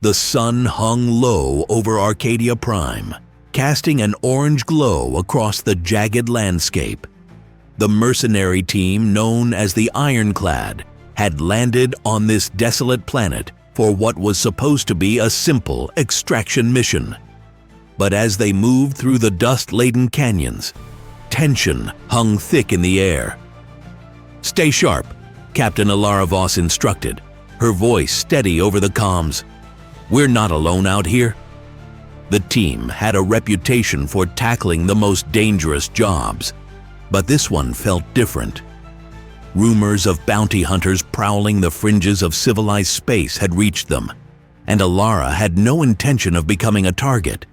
The sun hung low over Arcadia Prime, casting an orange glow across the jagged landscape. The mercenary team known as the Ironclad had landed on this desolate planet for what was supposed to be a simple extraction mission. But as they moved through the dust-laden canyons, tension hung thick in the air. "Stay sharp," Captain Elara Voss instructed, her voice steady over the comms. "We're not alone out here." The team had a reputation for tackling the most dangerous jobs, but this one felt different. Rumors of bounty hunters prowling the fringes of civilized space had reached them, and Elara had no intention of becoming a target.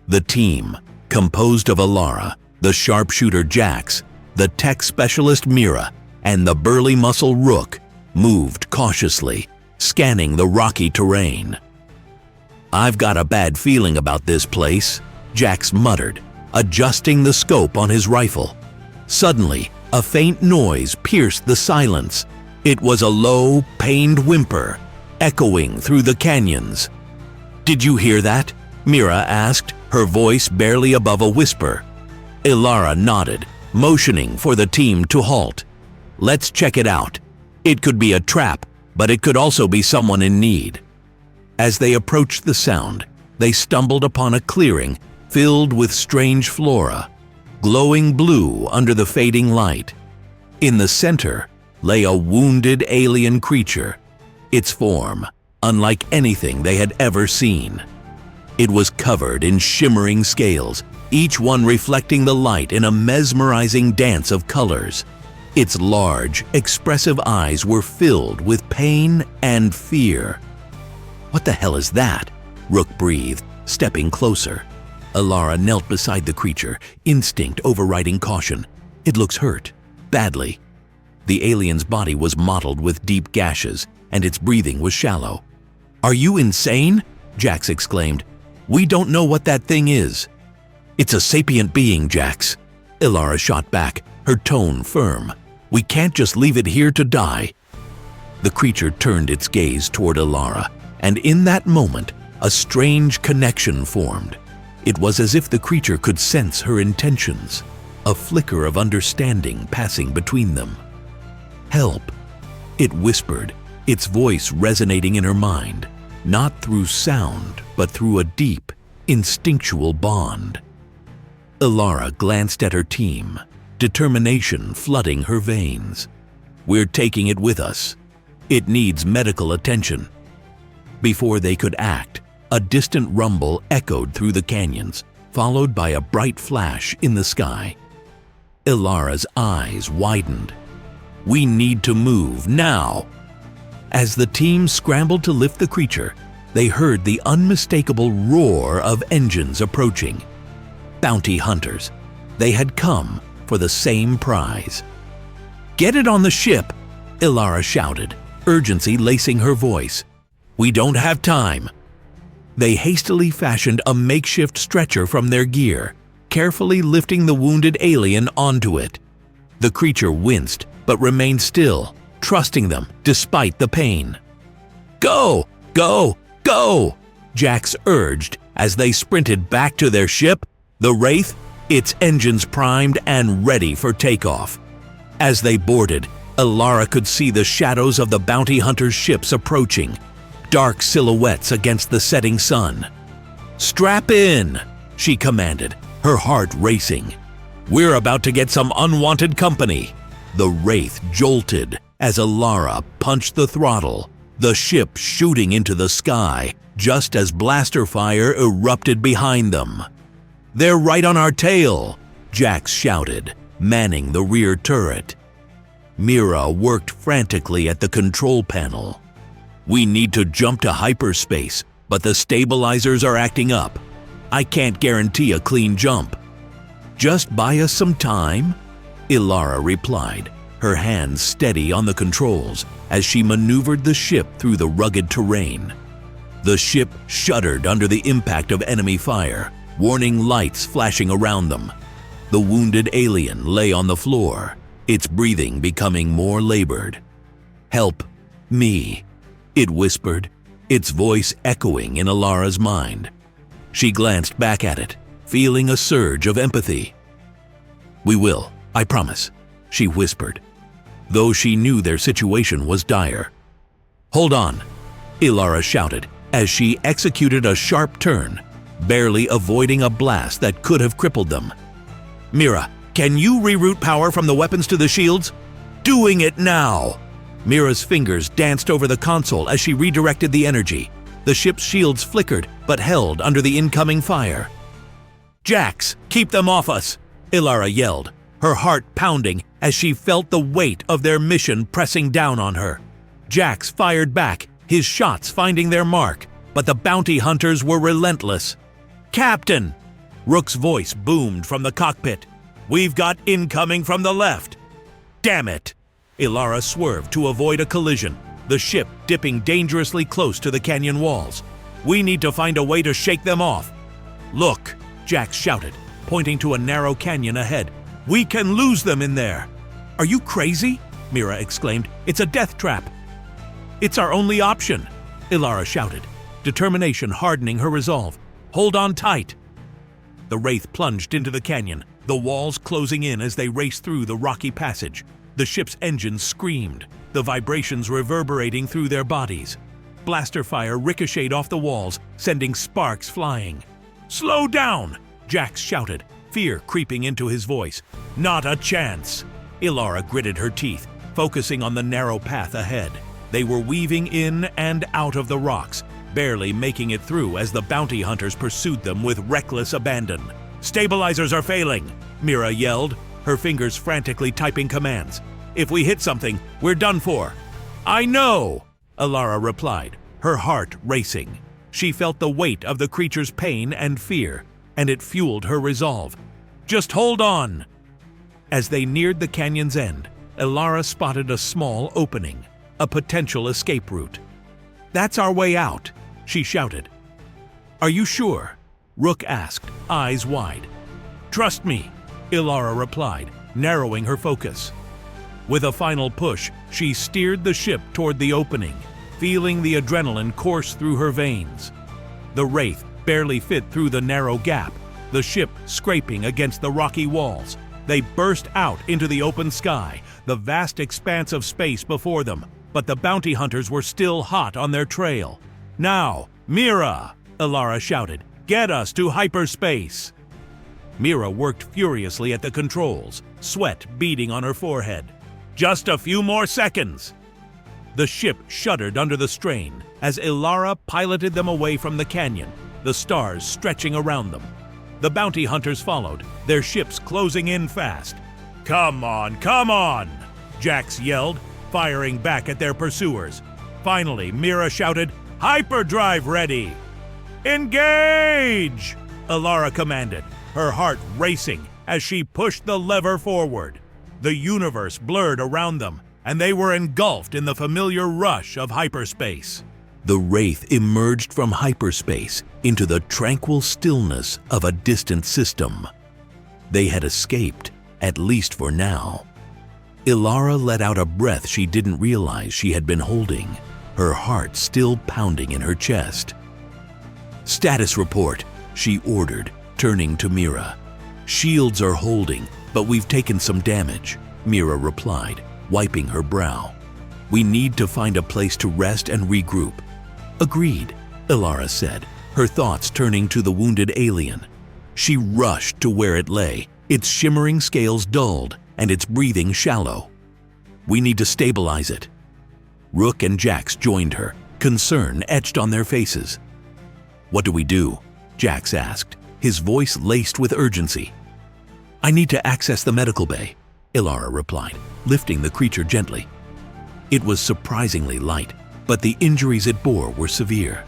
The team, composed of Elara, the sharpshooter Jax, the tech specialist Mira, and the burly muscle Rook, moved cautiously, scanning the rocky terrain. "I've got a bad feeling about this place," Jax muttered, adjusting the scope on his rifle. Suddenly, a faint noise pierced the silence. It was a low, pained whimper, echoing through the canyons. "Did you hear that?" Mira asked, her voice barely above a whisper. Elara nodded, motioning for the team to halt. "Let's check it out. It could be a trap, but it could also be someone in need." As they approached the sound, they stumbled upon a clearing filled with strange flora, glowing blue under the fading light. In the center lay a wounded alien creature, its form unlike anything they had ever seen. It was covered in shimmering scales, each one reflecting the light in a mesmerizing dance of colors. Its large, expressive eyes were filled with pain and fear. "What the hell is that?" Rook breathed, stepping closer. Elara knelt beside the creature, instinct overriding caution. "It looks hurt. Badly." The alien's body was mottled with deep gashes, and its breathing was shallow. "Are you insane?" Jax exclaimed. "We don't know what that thing is." "It's a sapient being, Jax," Elara shot back, her tone firm. "We can't just leave it here to die." The creature turned its gaze toward Elara, and in that moment, a strange connection formed. It was as if the creature could sense her intentions, a flicker of understanding passing between them. "Help," it whispered, its voice resonating in her mind, not through sound, but through a deep, instinctual bond. Elara glanced at her team, determination flooding her veins. "We're taking it with us. It needs medical attention." Before they could act, a distant rumble echoed through the canyons, followed by a bright flash in the sky. Elara's eyes widened. "We need to move now." As the team scrambled to lift the creature, they heard the unmistakable roar of engines approaching. Bounty hunters. They had come for the same prize. "Get it on the ship!" Elara shouted, urgency lacing her voice. "We don't have time." They hastily fashioned a makeshift stretcher from their gear, carefully lifting the wounded alien onto it. The creature winced but remained still, trusting them despite the pain. "Go! Go! Go!" Jax urged as they sprinted back to their ship, the Wraith, its engines primed and ready for takeoff. As they boarded, Elara could see the shadows of the bounty hunters' ships approaching, dark silhouettes against the setting sun. "Strap in," she commanded, her heart racing. "We're about to get some unwanted company." The Wraith jolted as Elara punched the throttle, the ship shooting into the sky just as blaster fire erupted behind them. "They're right on our tail," Jax shouted, manning the rear turret. Mira worked frantically at the control panel. "We need to jump to hyperspace, but the stabilizers are acting up. I can't guarantee a clean jump." "Just buy us some time," Elara replied, her hands steady on the controls as she maneuvered the ship through the rugged terrain. The ship shuddered under the impact of enemy fire, warning lights flashing around them. The wounded alien lay on the floor, its breathing becoming more labored. "Help me," it whispered, its voice echoing in Elara's mind. She glanced back at it, feeling a surge of empathy. "We will, I promise," she whispered, though she knew their situation was dire. "Hold on," Elara shouted as she executed a sharp turn, barely avoiding a blast that could have crippled them. "Mira, can you reroute power from the weapons to the shields?" "Doing it now!" Mira's fingers danced over the console as she redirected the energy. The ship's shields flickered but held under the incoming fire. "Jax, keep them off us!" Elara yelled, her heart pounding as she felt the weight of their mission pressing down on her. Jax fired back, his shots finding their mark, but the bounty hunters were relentless. "Captain!" Rook's voice boomed from the cockpit. "We've got incoming from the left!" "Damn it!" Elara swerved to avoid a collision, the ship dipping dangerously close to the canyon walls. "We need to find a way to shake them off." "Look!" Jax shouted, pointing to a narrow canyon ahead. "We can lose them in there!" "Are you crazy?" Mira exclaimed. "It's a death trap!" "It's our only option!" Elara shouted, determination hardening her resolve. "Hold on tight!" The Wraith plunged into the canyon, the walls closing in as they raced through the rocky passage. The ship's engines screamed, the vibrations reverberating through their bodies. Blaster fire ricocheted off the walls, sending sparks flying. "Slow down!" Jax shouted, fear creeping into his voice. "Not a chance!" Elara gritted her teeth, focusing on the narrow path ahead. They were weaving in and out of the rocks, barely making it through as the bounty hunters pursued them with reckless abandon. "Stabilizers are failing!" Mira yelled, her fingers frantically typing commands. "If we hit something, we're done for." "I know!" Elara replied, her heart racing. She felt the weight of the creature's pain and fear, and it fueled her resolve. "Just hold on!" As they neared the canyon's end, Elara spotted a small opening, a potential escape route. "That's our way out," she shouted. "Are you sure?" Rook asked, eyes wide. "Trust me," Elara replied, narrowing her focus. With a final push, she steered the ship toward the opening, feeling the adrenaline course through her veins. The Wraith barely fit through the narrow gap, the ship scraping against the rocky walls. They burst out into the open sky, the vast expanse of space before them, but the bounty hunters were still hot on their trail. "Now, Mira!" Elara shouted. "Get us to hyperspace!" Mira worked furiously at the controls, sweat beading on her forehead. "Just a few more seconds!" The ship shuddered under the strain as Elara piloted them away from the canyon, the stars stretching around them. The bounty hunters followed, their ships closing in fast. Come on! Jax yelled, firing back at their pursuers. Finally, Mira shouted, "Hyperdrive ready!" "Engage!" Elara commanded, her heart racing as she pushed the lever forward. The universe blurred around them, and they were engulfed in the familiar rush of hyperspace. The Wraith emerged from hyperspace into the tranquil stillness of a distant system. They had escaped, at least for now. Elara let out a breath she didn't realize she had been holding, her heart still pounding in her chest. "Status report," she ordered, turning to Mira. "Shields are holding, but we've taken some damage," Mira replied, wiping her brow. "We need to find a place to rest and regroup." "Agreed," Elara said, her thoughts turning to the wounded alien. She rushed to where it lay, its shimmering scales dulled and its breathing shallow. "We need to stabilize it." Rook and Jax joined her, concern etched on their faces. "What do we do?" Jax asked, his voice laced with urgency. "I need to access the medical bay," Elara replied, lifting the creature gently. It was surprisingly light, but the injuries it bore were severe.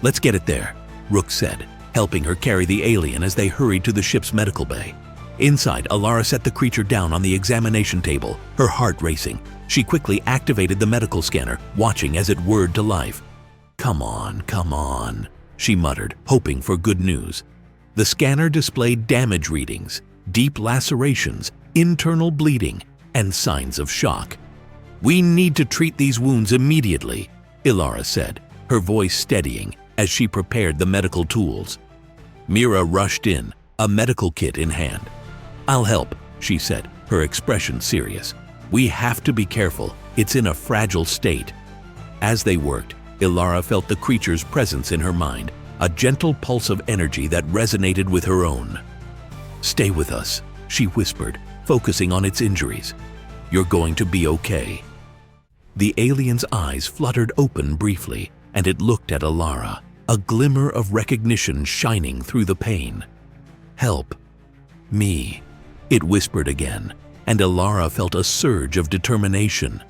"Let's get it there," Rook said, helping her carry the alien as they hurried to the ship's medical bay. Inside, Elara set the creature down on the examination table, her heart racing. She quickly activated the medical scanner, watching as it whirred to life. Come on," she muttered, hoping for good news. The scanner displayed damage readings, deep lacerations, internal bleeding, and signs of shock. "We need to treat these wounds immediately," Elara said, her voice steadying as she prepared the medical tools. Mira rushed in, a medical kit in hand. "I'll help," she said, her expression serious. "We have to be careful. It's in a fragile state." As they worked, Elara felt the creature's presence in her mind, a gentle pulse of energy that resonated with her own. "Stay with us," she whispered, focusing on its injuries. "You're going to be okay." The alien's eyes fluttered open briefly, and it looked at Elara, a glimmer of recognition shining through the pain. "Help. Me," it whispered again, and Elara felt a surge of determination.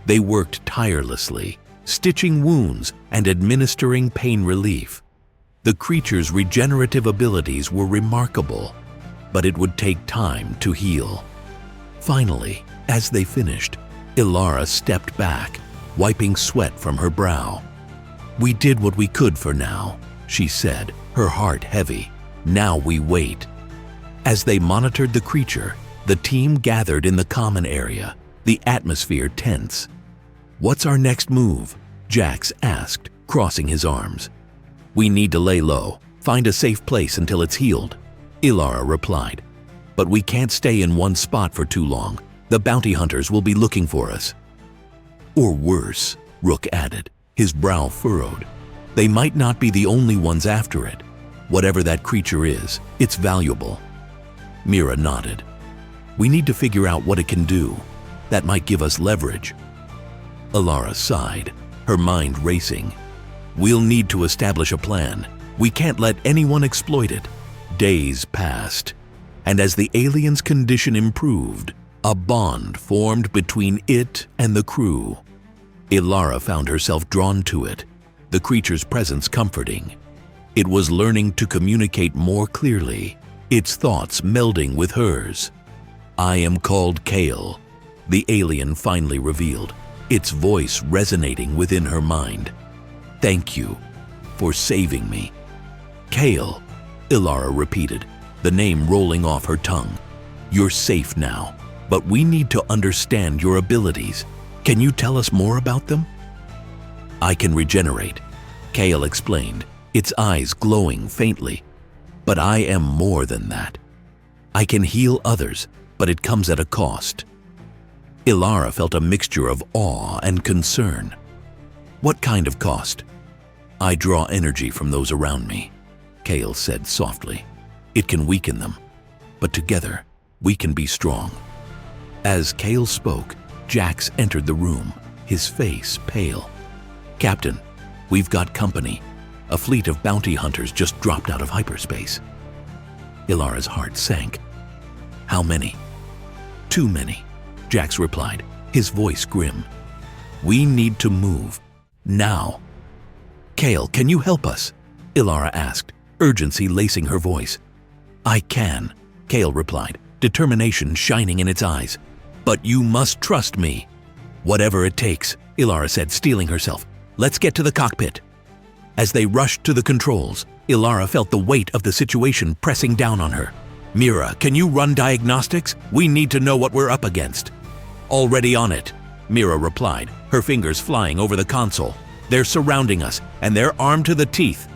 They worked tirelessly, stitching wounds and administering pain relief. The creature's regenerative abilities were remarkable, but it would take time to heal. Finally, as they finished, Elara stepped back, wiping sweat from her brow. "We did what we could for now," she said, her heart heavy. "Now we wait." As they monitored the creature, the team gathered in the common area, the atmosphere tense. "What's our next move?" Jax asked, crossing his arms. "We need to lay low, find a safe place until it's healed," Elara replied. "But we can't stay in one spot for too long. The bounty hunters will be looking for us." "Or worse," Rook added, his brow furrowed. "They might not be the only ones after it. Whatever that creature is, it's valuable." Mira nodded. "We need to figure out what it can do. That might give us leverage." Elara sighed, her mind racing. "We'll need to establish a plan. We can't let anyone exploit it." Days passed, and as the alien's condition improved, a bond formed between it and the crew. Elara found herself drawn to it, the creature's presence comforting. It was learning to communicate more clearly, its thoughts melding with hers. "I am called Kael," the alien finally revealed, its voice resonating within her mind. "Thank you for saving me." "Kael," Elara repeated, the name rolling off her tongue. "You're safe now, but we need to understand your abilities. Can you tell us more about them?" "I can regenerate," Kael explained, its eyes glowing faintly. "But I am more than that. I can heal others, but it comes at a cost." Elara felt a mixture of awe and concern. "What kind of cost?" "I draw energy from those around me," Kael said softly. "It can weaken them, but together we can be strong." As Kael spoke, Jax entered the room, his face pale. "Captain, we've got company. A fleet of bounty hunters just dropped out of hyperspace." Elara's heart sank. "How many?" "Too many," Jax replied, his voice grim. "We need to move. Now." "Kael, can you help us?" Elara asked, urgency lacing her voice. "I can," Kael replied, determination shining in its eyes. "But you must trust me." "Whatever it takes," Elara said, steeling herself. "Let's get to the cockpit." As they rushed to the controls, Elara felt the weight of the situation pressing down on her. "Mira, can you run diagnostics? We need to know what we're up against." "Already on it," Mira replied, her fingers flying over the console. "They're surrounding us, and they're armed to the teeth."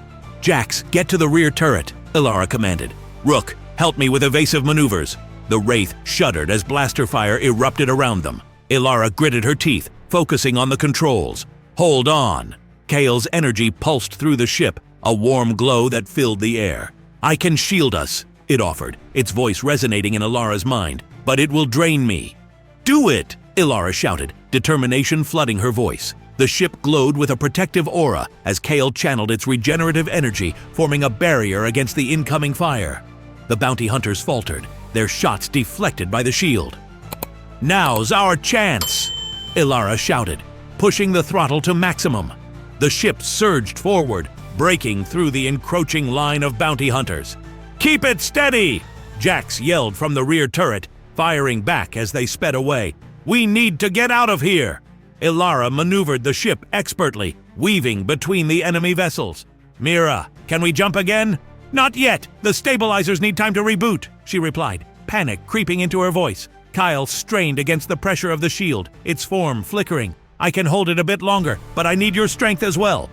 "Jax, get to the rear turret," Elara commanded. "Rook, help me with evasive maneuvers." The Wraith shuddered as blaster fire erupted around them. Elara gritted her teeth, focusing on the controls. "Hold on." Kael's energy pulsed through the ship, a warm glow that filled the air. "I can shield us," it offered, its voice resonating in Elara's mind. "But it will drain me." "Do it!" Elara shouted, determination flooding her voice. The ship glowed with a protective aura as Kael channeled its regenerative energy, forming a barrier against the incoming fire. The bounty hunters faltered, their shots deflected by the shield. "Now's our chance!" Elara shouted, pushing the throttle to maximum. The ship surged forward, breaking through the encroaching line of bounty hunters. "Keep it steady!" Jax yelled from the rear turret, firing back as they sped away. "We need to get out of here!" Elara maneuvered the ship expertly, weaving between the enemy vessels. "Mira, can we jump again?" "Not yet! The stabilizers need time to reboot," she replied, panic creeping into her voice. Kael strained against the pressure of the shield, its form flickering. "I can hold it a bit longer, but I need your strength as well."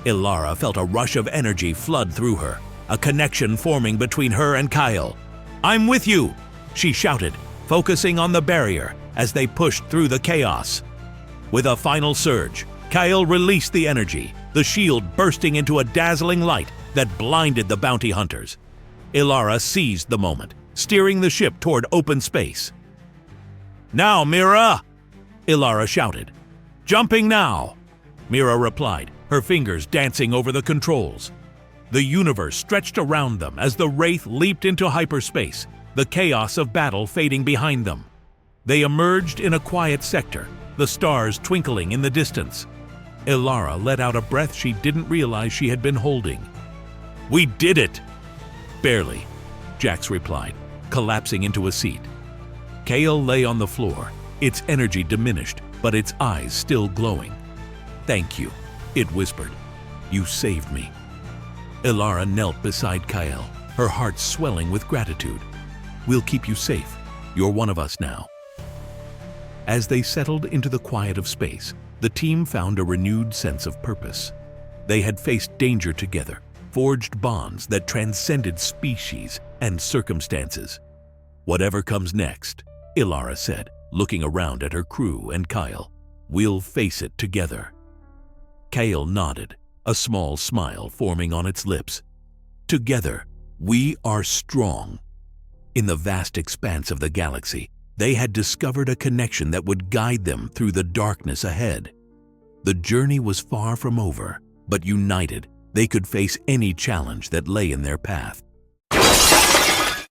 Elara felt a rush of energy flood through her, a connection forming between her and Kael. "I'm with you!" she shouted, focusing on the barrier as they pushed through the chaos. With a final surge, Kael released the energy, the shield bursting into a dazzling light that blinded the bounty hunters. Elara seized the moment, steering the ship toward open space. "Now, Mira!" Elara shouted. "Jumping now!" Mira replied, her fingers dancing over the controls. The universe stretched around them as the Wraith leaped into hyperspace, the chaos of battle fading behind them. They emerged in a quiet sector, the stars twinkling in the distance. Elara let out a breath she didn't realize she had been holding. "We did it!" "Barely," Jax replied, collapsing into a seat. Kael lay on the floor, its energy diminished, but its eyes still glowing. "Thank you," it whispered. "You saved me." Elara knelt beside Kael, her heart swelling with gratitude. "We'll keep you safe. You're one of us now." As they settled into the quiet of space, the team found a renewed sense of purpose. They had faced danger together, forged bonds that transcended species and circumstances. "Whatever comes next," Elara said, looking around at her crew and Kael, "we'll face it together." Kael nodded, a small smile forming on its lips. "Together, we are strong." In the vast expanse of the galaxy, they had discovered a connection that would guide them through the darkness ahead. The journey was far from over, but united, they could face any challenge that lay in their path.